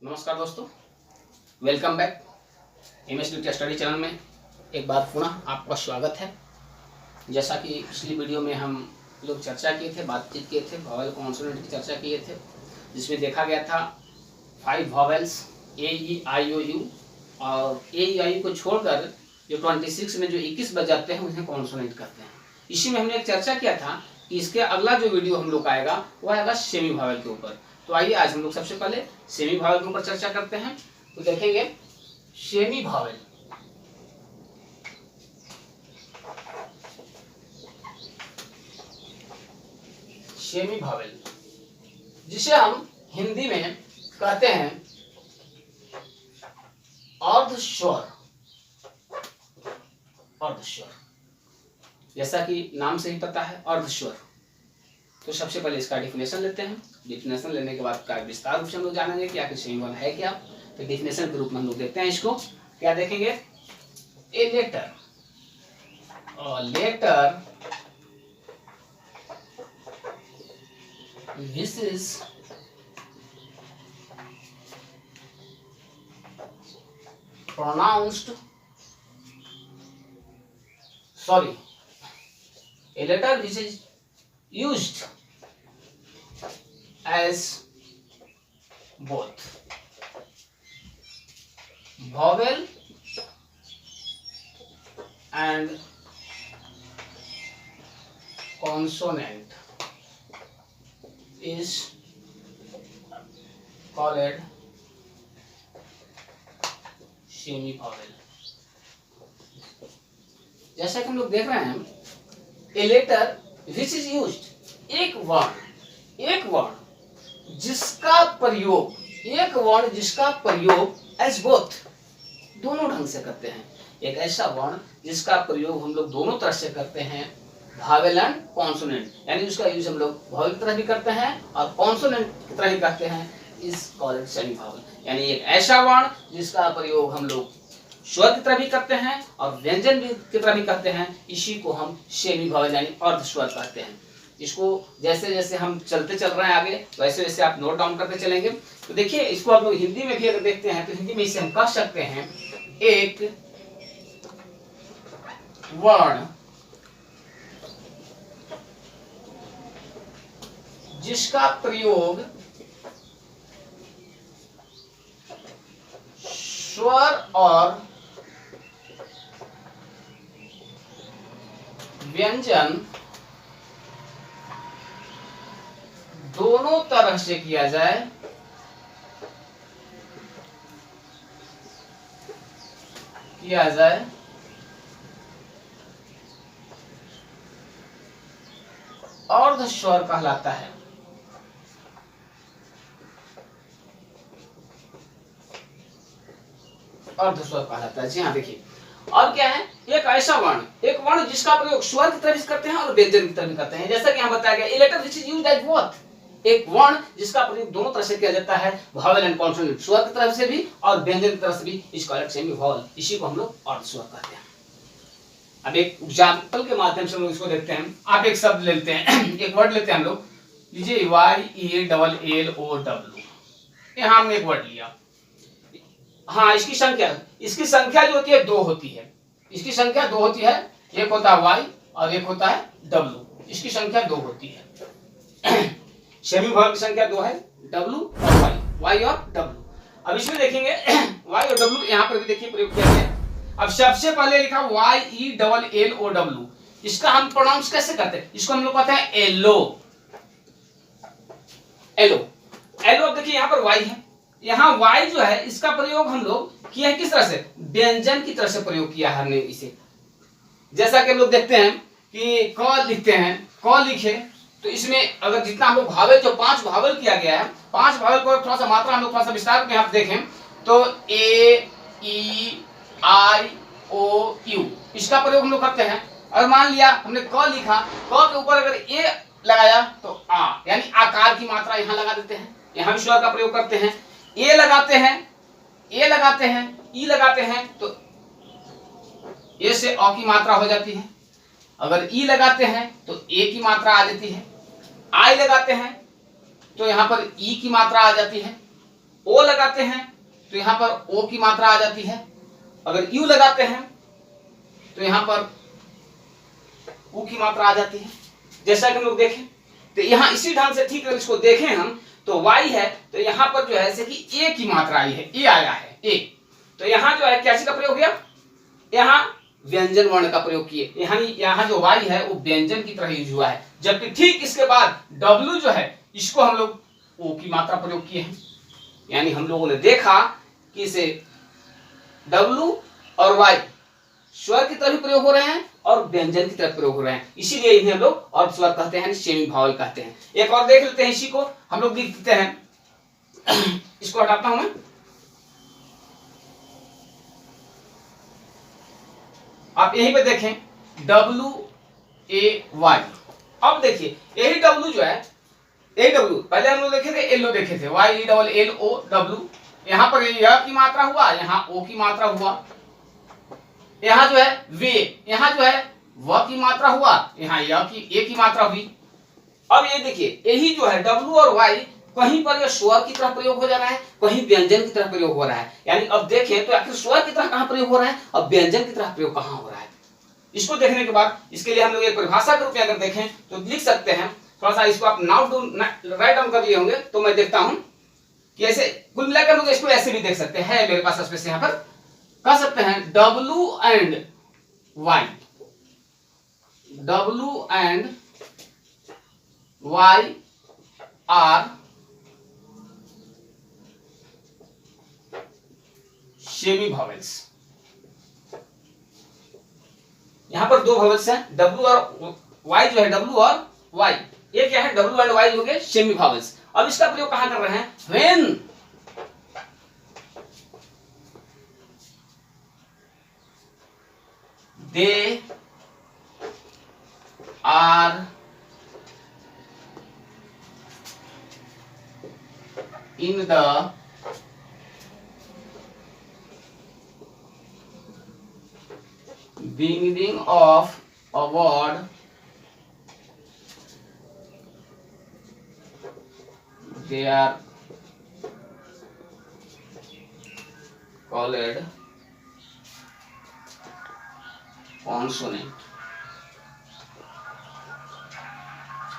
नमस्कार दोस्तों, welcome back MS literature study channel में एक बार पुनः आपका स्वागत है। जैसा कि पिछली वीडियो में हम लोग चर्चा किए थे, बातचीत किए थे, वॉवेल कॉन्सोनेंट की चर्चा किए थे, जिसमें देखा गया था 5 vowels A E I O you, और ए ई आई को छोड़कर जो 26 में जो 21 बच जाते हैं उन्हें कॉन्सोनेंट कहते हैं। इसी में हमने एक चर्चा किया था कि इसके अगला जो वीडियो हम लोग का आएगा वह आएगा सेमी वॉवेल के ऊपर। तो आइए आज हम लोग सबसे पहले सेमी वॉवेल के ऊपर चर्चा करते हैं। तो देखेंगे सेमी वॉवेल, सेमी वॉवेल जिसे हम हिंदी में कहते हैं अर्धस्वर। अर्धस्वर जैसा कि नाम से ही पता है, अर्धस्वर। तो सबसे पहले इसका डेफिनेशन लेते हैं। डेफिनेशन लेने के बाद का विस्तार रूप से हम लोग जानेंगे कि आखिर सेमी वॉवेल है क्या। तो डेफिनेशन के रूप में हम लोग देखते हैं इसको। क्या देखेंगे? A letter, letter which is pronounced, sorry, a letter which is used as both vowel and consonant is called semi vowel. जैसा कि हम लोग देख रहे हैं, a letter which is used, एक वर्ण जिसका प्रयोग एज बोथ, दोनों ढंग से करते हैं। एक ऐसा वर्ण जिसका प्रयोग हम लोग दोनों तरह से करते हैं, वॉवेल एंड कॉन्सोनेंट, यानी उसका यूज हम लोग वॉवेल की तरह भी करते हैं और कॉन्सोनेंट की तरह भी करते हैं, इज कॉल्ड सेमी वॉवेल। यानी एक ऐसा वर्ण जिसका प्रयोग हम लोग स्वर की तरह भी करते हैं और व्यंजन भी की तरह भी करते हैं, इसी को हम सेमी वॉवेल यानी अर्धस्वर कहते हैं। इसको जैसे जैसे हम चलते चल रहे हैं आगे, वैसे वैसे आप नोट डाउन करते चलेंगे। तो देखिए, इसको आप लोग हिंदी में भी अगर देखते हैं तो हिंदी में इसे हम कह सकते हैं एक वर्ण जिसका प्रयोग स्वर और व्यंजन दोनों तरह से किया जाए, अर्धस्वर कहलाता है। अर्धस्वर कहलाता है। जी हाँ, देखिए अब क्या है, एक ऐसा एक वर्ण जिसका प्रयोग स्वर की तरह भी करते हैं और व्यंजन की तरह भी करते हैं। जैसा कि यहाँ बताया गया, a letter which is used as both, एक वर्ण जिसका प्रयोग दोनों तरह से किया जाता है, वॉवेल एंड कॉन्सोनेंट, स्वर की तरफ से भी और व्यंजन की तरफ से भी, इज कॉल्ड सेमी वॉवेल। इसी को हम लोग अर्धस्वर कहते हैं। अब एक एग्जांपल के माध्यम से हम लोग इसको देखते हैं। आप एक शब्द लेते हैं, एक वर्ड लेते हैं हम लोग, लीजिए YELLOW। यहाँ हमने एक वर्ड लिया। हाँ, इसकी संख्या जो होती है 2 होती है। इसकी संख्या 2 होती है, एक होता है Y और एक होता है W। इसकी संख्या 2 होती है। सेमी वॉवेल की संख्या 2 है, W और Y और W। अब इसमें देखेंगे Y और W यहाँ पर भी देखिए प्रयोग किया गया। अब सबसे पहले लिखा YELLOW, इसका हम प्रोनाउंस कैसे करते हैं? इसको हम लोग कहते हैं एलो। अब देखिए यहाँ पर Y है, यहाँ Y जो है इसका प्रयोग हम लोग किया है किस तरह से? व्यंजन की तरह से प्रयोग किया है हमने इसे। जैसा कि हम लोग देखते हैं कि क लिखते हैं, क लिखे तो इसमें अगर जितना हम लोग वॉवेल, जो 5 वॉवेल किया गया है, 5 वॉवेल को थोड़ा सा मात्रा हम लोग थोड़ा सा विस्तार में आप देखें तो ए ई आई ओ यू, इसका प्रयोग हम लोग करते हैं। और मान लिया हमने क लिखा, क के ऊपर अगर ए लगाया तो आ, यानी आकार की मात्रा यहाँ लगा देते हैं, यहाँ भी स्वर का प्रयोग करते हैं। ए लगाते हैं, ई लगाते हैं तो ए से अ की मात्रा हो जाती है। अगर ई लगाते हैं तो ए की मात्रा आ जाती है। आई लगाते हैं तो यहाँ पर ई की मात्रा आ जाती है। ओ लगाते हैं तो यहाँ पर ओ की मात्रा आ जाती है, अगर यू लगाते हैं तो यहाँ पर ऊ की मात्रा आ जाती है। जैसा कि हम लोग देखें तो यहाँ इसी ढंग से ठीक अगर इसको देखें हम तो y है तो यहाँ पर जो है जैसे कि ए की मात्रा आई है, ए आया है ए, तो यहाँ जो है क्या चीज का प्रयोग किया, यहाँ व्यंजन वर्ण का प्रयोग किए, यहाँ जो y है वो व्यंजन की तरह यूज हुआ है। जबकि ठीक इसके बाद w जो है इसको हम लोग ओ की मात्रा प्रयोग किए हैं, यानी हम लोगों ने देखा कि इसे w और y स्वर की तरह भी प्रयोग हो रहे हैं और व्यंजन की तरह प्रयोग हो रहे हैं, इसीलिए इन्हें हम लोग और स्वर कहते हैं, सेमी भावल कहते हैं। एक और देख लेते हैं, इसी को हम लोग लिख देते हैं, इसको हटाता हूं मैं। आप यहीं पे देखें WAY, अब देखिए यही W जो है, AW पहले हम लोग देखे थे, LO देखे थे, YELLOW, यहाँ पर य की मात्रा हुआ, यहाँ O की मात्रा हुआ, यहाँ जो है वे, यहाँ जो है व की मात्रा हुआ, यहाँ य की ए की मात्रा हुई। अब ये देखिए यही जो है W और Y कहीं पर यह स्वर की तरह प्रयोग हो जा रहा है, कहीं व्यंजन की तरह प्रयोग हो रहा है। यानी अब देखें तो आखिर स्वर की तरह कहाँ प्रयोग हो रहा है और व्यंजन की तरह प्रयोग कहाँ हो रहा है। इसको देखने के बाद इसके लिए हम लोग एक परिभाषा के रूप में अगर देखें तो लिख सकते हैं, थोड़ा सा इसको आप राइट डाउन कर लिए होंगे तो मैं देखता हूं कि ऐसे कुल मिलाकर हम लोग इसको ऐसे भी देख सकते हैं, मेरे पास स्पेस यहाँ पर कह सकते हैं W and Y are semi vowels. यहां पर दो वॉवेल्स हैं, W और Y जो है, W और Y, ये क्या है, W एंड Y हो गए सेमी वॉवेल्स। अब इसका प्रयोग कहां कर रहे हैं, when they are in the beginning of a word, they are called consonant,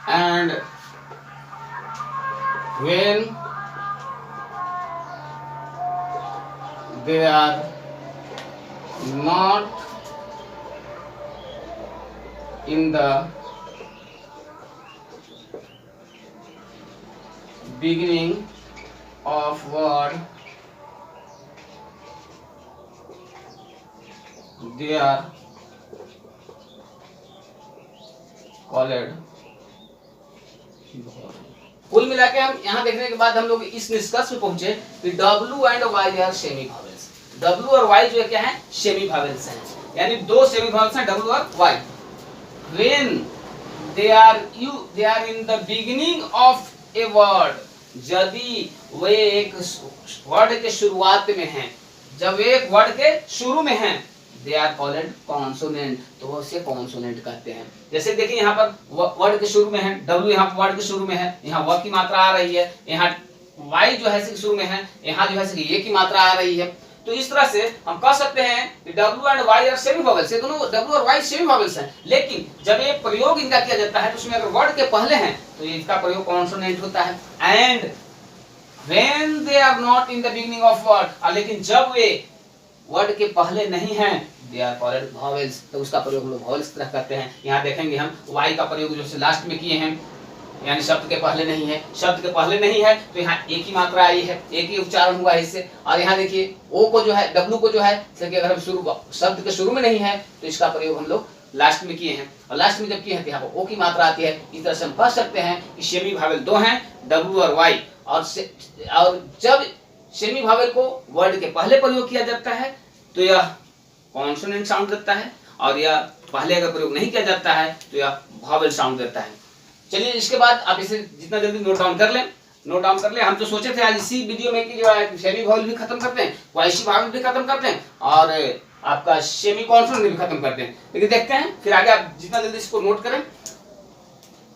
and when they are not in the beginning of word, they are कॉलेड। कुल मिला के हम यहाँ देखने के बाद हम लोग इस निष्कर्ष पे पहुंचे कि W and Y are semi vowels. W और Y जो है क्या है, सेमी वॉवेल्स हैं, यानी दो सेमी वॉवेल्स हैं W और Y। When they are in the beginning of a word, यदि वे एक वर्ड के शुरुआत में हैं, जब वे एक वर्ड के शुरू में हैं, they are called consonant, तो वो उसे consonant कहते हैं। जैसे देखिए यहाँ पर वर्ड के शुरू में है, W यहाँ पर वर्ड के शुरू में है, यहाँ व की मात्रा आ रही है, यहाँ Y जो है शुरू में है, यहाँ जो है ये की मात्रा आ रही है। तो इस तरह से हम कह सकते हैं कि W and Y are semi vowels, ये दोनों W और Y सेमी वॉवेल्स हैं, लेकिन जब ये प्रयोग इनका किया जाता है तो उसमें अगर वर्ड के पहले हैं तो इसका प्रयोग कॉन्सोनेंट होता है। And when they are not in the beginning of word, लेकिन जब वे वर्ड के पहले नहीं हैं, they are called vowels, तो उसका प्रयोग हम लोग vowels की तरह करते हैं। यहाँ देखेंगे हम Y का प्रयोग जो लास्ट में किए हैं, यानी शब्द के पहले नहीं है, शब्द के पहले नहीं है तो यहाँ ए की मात्रा आई है, एक ही उच्चारण हुआ है इससे। और यहाँ देखिए O को जो है, W को जो है, अगर हम शब्द के शुरू में नहीं है तो इसका प्रयोग हम लोग लास्ट में किए हैं, और लास्ट में जब किए हैं तो यहाँ पर O की मात्रा आती है। इस तरह से हम कह सकते हैं कि सेमी वॉवेल दो हैं, W और Y, और जब सेमी वॉवेल को वर्ड के पहले प्रयोग किया जाता है तो यह कॉन्सोनेंट साउंड देता है, और यह पहले अगर प्रयोग नहीं किया जाता है तो यह वॉवेल साउंड देता है। चलिए इसके बाद आप इसे जितना जल्दी नोट डाउन कर लें। हम तो सोचे थे आज इसी वीडियो में कि जो है सेमी वॉवेल भी खत्म करते हैं, वॉइसी वॉवेल भी खत्म करते हैं, और आपका सेमी कॉन्सोनेंट भी खत्म करते हैं, लेकिन देखते हैं फिर आगे आप जितना जल्दी इसको नोट करें।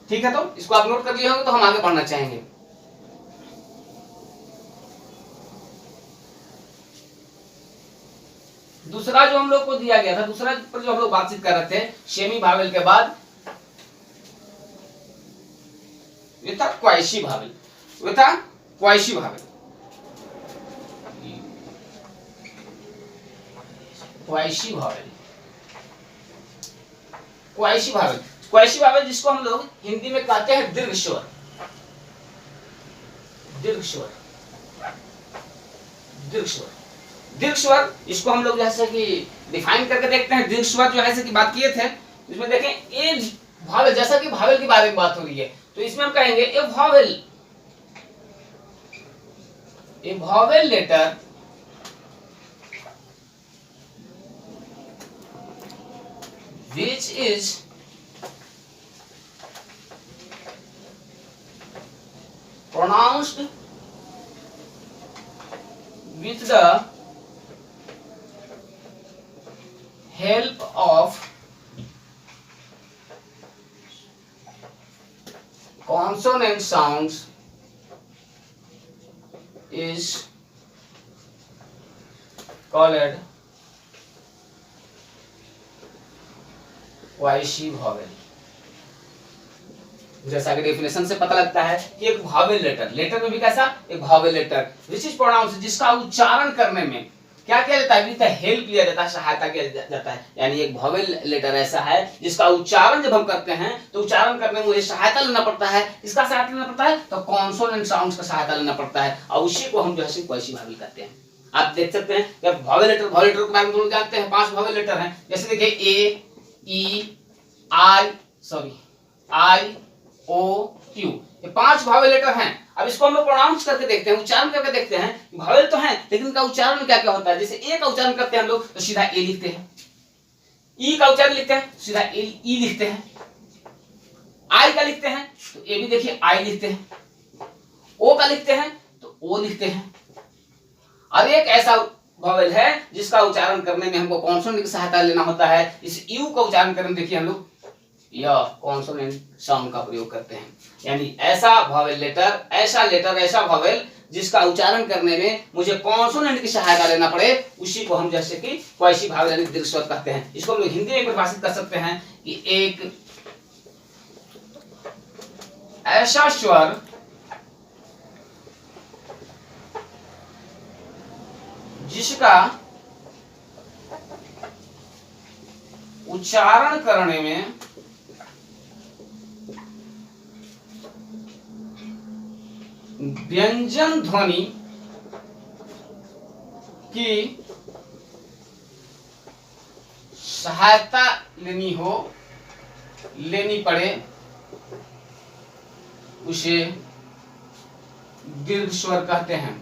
ठीक है, तो इसको आप नोट कर लिए होंगे तो हम आगे बढ़ना चाहेंगे। दूसरा जो हम लोग को दिया गया था, दूसरा पर जो हम लोग बातचीत कर रहे थे सेमी भावेल के बाद ये था क्वाइशी भावेल, वो था क्वाइशी vowel. Quasi vowel, quasi vowel, quasi vowel जिसको हम लोग हिंदी में कहते हैं दीर्घ स्वर, दीर्घ स्वर, दीर्घ स्वर, दीर्घ स्वर। इसको हम लोग जैसे कि डिफाइन करके देखते हैं। दीर्घ स्वर जो है कि बात किए थे, इसमें देखें ए भावेल, जैसा कि भावेल के बारे में बात हो रही है तो इसमें हम कहेंगे a vowel, a vowel letter which is pronounced with the help of consonant sounds is called quasi vowel. जैसा कि डेफिनेशन से पता लगता है कि एक भावेल लेटर, लेटर में भी कैसा एक vowel letter which is pronounce, जिसका उच्चारण करने में क्या किया जाता है, विद द हेल्प लिया जाता है, सहायता किया जाता है। यानी एक भावेल लेटर ऐसा है जिसका उच्चारण जब हम करते हैं तो उच्चारण करने में मुझे सहायता लेना पड़ता है। किसका सहायता लेना पड़ता है, तो कॉन्सोनेंट साउंड्स का सहायता लेना पड़ता है, और उसी को हम जो है क्वाइशी भावेल कहते हैं। आप देख सकते हैं कि भावेल लेटर, भावेल लेटर के बारे में लोग जानते हैं, 5 भावेल लेटर हैं। जैसे देखिए ए ई आई ओ क्यू, ये 5 भावेल लेटर हैं। अब इसको हम लोग प्रोनाउंस करके देखते हैं, उच्चारण करके देखते हैं। भावेल तो हैं लेकिन इनका उच्चारण में क्या क्या होता है। जैसे ए का उच्चारण करते हैं हम लोग तो सीधा ए लिखते हैं, ई का उच्चारण लिखते हैं सीधा ई लिखते हैं, आई का लिखते हैं तो ए भी देखिए आई लिखते हैं, ओ का लिखते हैं तो ओ लिखते हैं। और एक ऐसा भावेल है जिसका उच्चारण करने में हमको कॉन्सोनेंट की सहायता लेना होता है। इस यू का उच्चारण करने में देखिए हम लोग या कॉन्सोनेंट साउंड का प्रयोग करते हैं। यानी ऐसा भावेल लेटर, ऐसा लेटर, ऐसा भावेल जिसका उच्चारण करने में मुझे कॉन्सोनेंट की सहायता लेना पड़े, उसी को हम जैसे कि क्वाइशी भावेल यानी दीर्घ स्वर कहते हैं। इसको हम लोग हिंदी में परिभाषित कर सकते हैं कि एक ऐसा स्वर जिसका उच्चारण करने में व्यंजन ध्वनि की सहायता लेनी पड़े, उसे दीर्घ स्वर कहते हैं।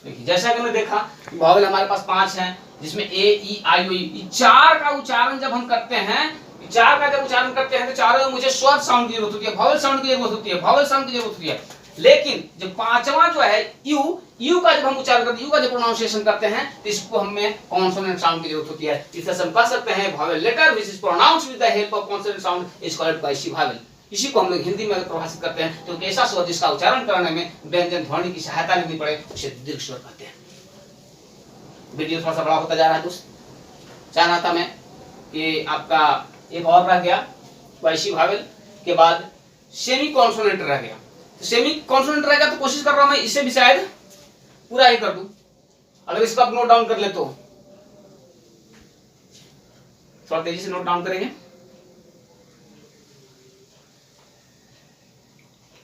देखिए जैसा कि हमने देखा भावेल हमारे पास 5 हैं, जिसमें ए ई आई ओ ई, 4 का उच्चारण जब हम करते हैं, 4 का जब उच्चारण करते हैं तो चारों में मुझे स्वर साउंड की जरूरत होती है, भावेल साउंड की जरूरत होती है, भावेल साउंड की जरूरत होती है। लेकिन जब 5वां जो है यू का जब हम उच्चारण करते हैं, यू का जब प्रोनाउंसिएशन करते हैं तो इसको हमें कॉन्सोनेंट साउंड की जरूरत होती है। इसे हम कह सकते हैं vowel letter which is pronounced with the help of consonant sound is called quasi vowel. इसी को हम लोग हिंदी में परिभाषित करते हैं तो ऐसा स्वर जिसका उच्चारण करने में व्यंजन ध्वनि की सहायता लेनी पड़े, उसे दीर्घ स्वर कहते हैं। वीडियो थोड़ा सा बड़ा होता जा रहा है दोस्त, चाह रहा था मैं कि आपका एक और रह गया क्वाइशी भावेल के बाद सेमी कॉन्सोनेंट रह गया। तो सेमी कॉन्सोनेंट रहेगा तो कोशिश कर रहा हूं मैं इसे भी शायद पूरा ही कर दूं, अगर इसको आप नोट डाउन कर ले तो थोड़ा तेजी से नोट डाउन करेंगे।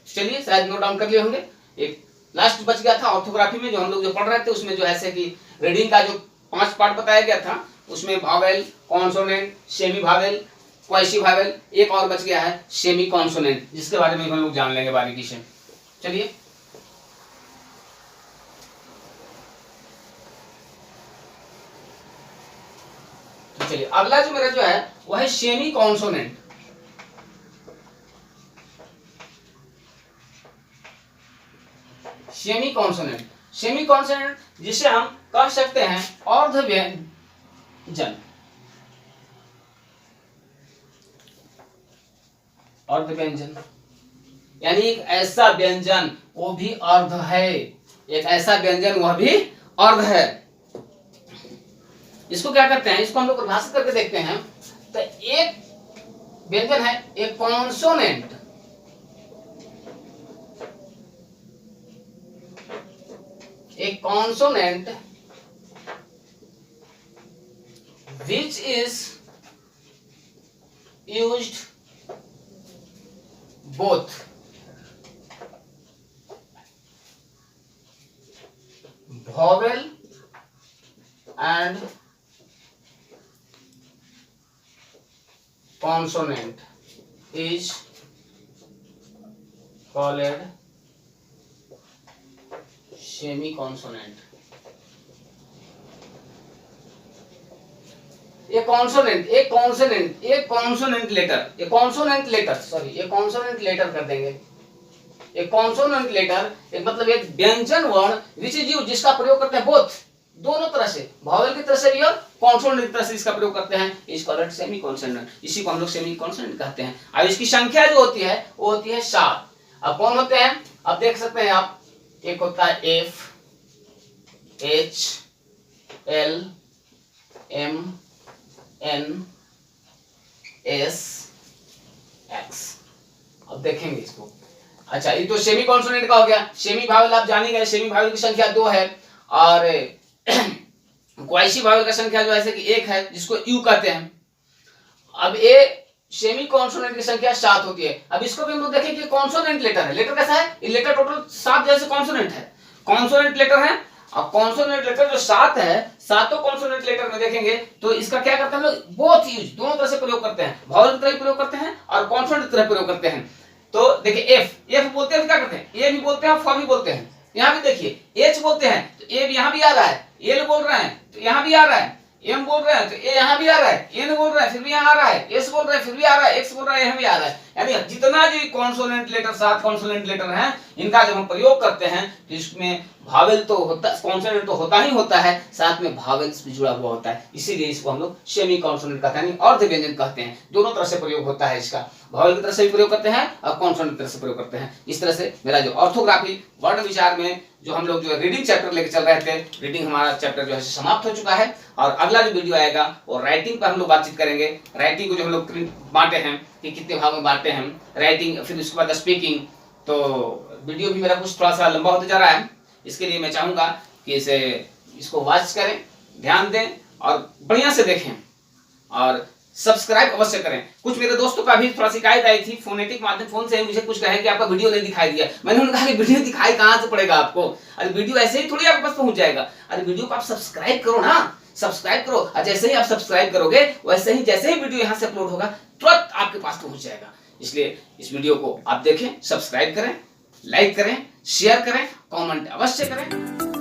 चलिए शायद नोट डाउन कर लिए होंगे। एक लास्ट बच गया था ऑर्थोग्राफी में, जो हम लोग जो पढ़ रहे थे उसमें जो ऐसे कि रीडिंग का जो 5 पार्ट बताया गया था उसमें vowel, consonant, semi vowel, quasi vowel, एक और बच गया है सेमी कॉन्सोनेंट, जिसके बारे में हम लोग जान लेंगे बारीकी से। चलिए तो चलिए अगला जो मेरा जो है वह है semi consonant. Semi consonant, semi consonant जिसे हम कह सकते हैं अर्ध व्यंजन, अर्ध व्यंजन। यानी एक ऐसा व्यंजन वो भी अर्ध है, एक ऐसा व्यंजन वह भी अर्ध है। इसको क्या करते हैं, इसको हम लोग परिभाषित करके देखते हैं। तो एक व्यंजन है एक कॉन्सोनेंट, एक consonant which is used both vowel and consonant is called semi consonant। ये कॉन्सोनेंट, एक कॉन्सोनेंट, एक कॉन्सोनेंट लेटर, ये कॉन्सोनेंट लेटर, सॉरी ये कॉन्सोनेंट लेटर कर देंगे। एक कॉन्सोनेंट लेटर एक मतलब एक व्यंजन वर्ण विच इज यूज्ड, जिसका प्रयोग करते हैं बोथ, दोनों तरह से, वॉवेल की तरह से भी और कॉन्सोनेंट की तरह से इसका प्रयोग करते हैं। इस कॉल्ड सेमी कॉन्सोनेंट, इसी को हम लोग सेमी कॉन्सोनेंट कहते हैं। अब इसकी संख्या जो होती है वो होती है 7। अब कौन होते हैं, अब देख सकते हैं आप, एक होता है F, H, L, M, N, S, X. अब देखेंगे इसको। अच्छा, ये तो सेमी कॉन्सोनेंट का हो गया। सेमी भावेल आप जान ही गए, सेमी भावेल की संख्या 2 है और क्वाइसी भावेल का संख्या जो है कि 1 है, जिसको यू कहते हैं। अब ये सेमी कॉन्सोनेंट की संख्या 7 होती है। अब इसको भी हम लोग देखें कि कॉन्सोनेंट लेटर है। लेटर कैसा है, ये लेटर टोटल 7 जैसे कॉन्सोनेंट है, कॉन्सोनेंट लेटर है। अब कॉन्सोनेंट लेटर जो 7 है, सातों कॉन्सोनेंट लेटर में देखेंगे तो इसका क्या करते हैं हम लोग, बोथ यूज, दोनों तरह से प्रयोग करते हैं, वॉवेल की तरह प्रयोग करते हैं और कॉन्सोनेंट की तरह प्रयोग करते हैं। तो देखिए एफ, एफ बोलते हैं तो क्या करते हैं, ए भी बोलते हैं, फ भी बोलते हैं। यहाँ भी देखिए एच बोलते हैं तो ए यहाँ भी आ रहा है, एल बोल रहे हैं तो यहाँ भी आ रहा है, एम बोल रहे हैं तो ए यहाँ भी आ रहा है, एन बोल रहे हैं फिर भी यहाँ आ रहा है, एस बोल रहे हैं फिर भी आ रहा है, एक्स बोल रहा है यहाँ भी आ रहा है। यानी जितना जो कॉन्सोनेंट लेटर, 7 कॉन्सोनेंट लेटर हैं, इनका जब हम प्रयोग करते हैं तो इसमें भावेल तो होता, कॉन्सोनेंट तो होता ही होता है, साथ में भावेल्स भी जुड़ा हुआ होता है। इसीलिए इसको हम लोग सेमी कॉन्सोनेंट कहते हैं, अर्ध व्यंजन कहते हैं। दोनों तरह से प्रयोग होता है इसका, भावेल की तरह से भी प्रयोग करते हैं और कॉन्सोनेंट की तरह से प्रयोग करते हैं। इस तरह से मेरा जो ऑर्थोग्राफी वर्ण विचार में जो हम लोग जो रीडिंग चैप्टर लेके चल रहे थे, रीडिंग हमारा चैप्टर जो है समाप्त हो चुका है। और अगला जो वीडियो आएगा वो राइटिंग पर हम लोग बातचीत करेंगे। राइटिंग को जो हम लोग बांटे हैं कि कितने भाग में बांटे हैं, राइटिंग, फिर उसके बाद स्पीकिंग। तो वीडियो भी मेरा कुछ थोड़ा सा लंबा होते जा रहा है, इसके लिए मैं चाहूंगा कि इसको वॉच करें, ध्यान दें और बढ़िया से देखें और सब्सक्राइब अवश्य करें। कुछ मेरे दोस्तों का भी थोड़ा शिकायत आई थी फोनेटिक माध्यम, फोन से मुझे कुछ कहे कि आपका वीडियो नहीं दिखाई दिया। मैंने उन्हें कहा कि वीडियो दिखाई कहाँ से पड़ेगा आपको, अरे वीडियो ऐसे ही थोड़ी आपके पास पहुंच जाएगा। अरे वीडियो को आप सब्सक्राइब करो ना, सब्सक्राइब करो, और जैसे ही आप सब्सक्राइब करोगे वैसे ही जैसे ही वीडियो यहाँ से अपलोड होगा तुरंत आपके पास पहुंच जाएगा। इसलिए इस वीडियो को आप देखें, सब्सक्राइब करें, लाइक करें, शेयर करें, कमेंट अवश्य करें।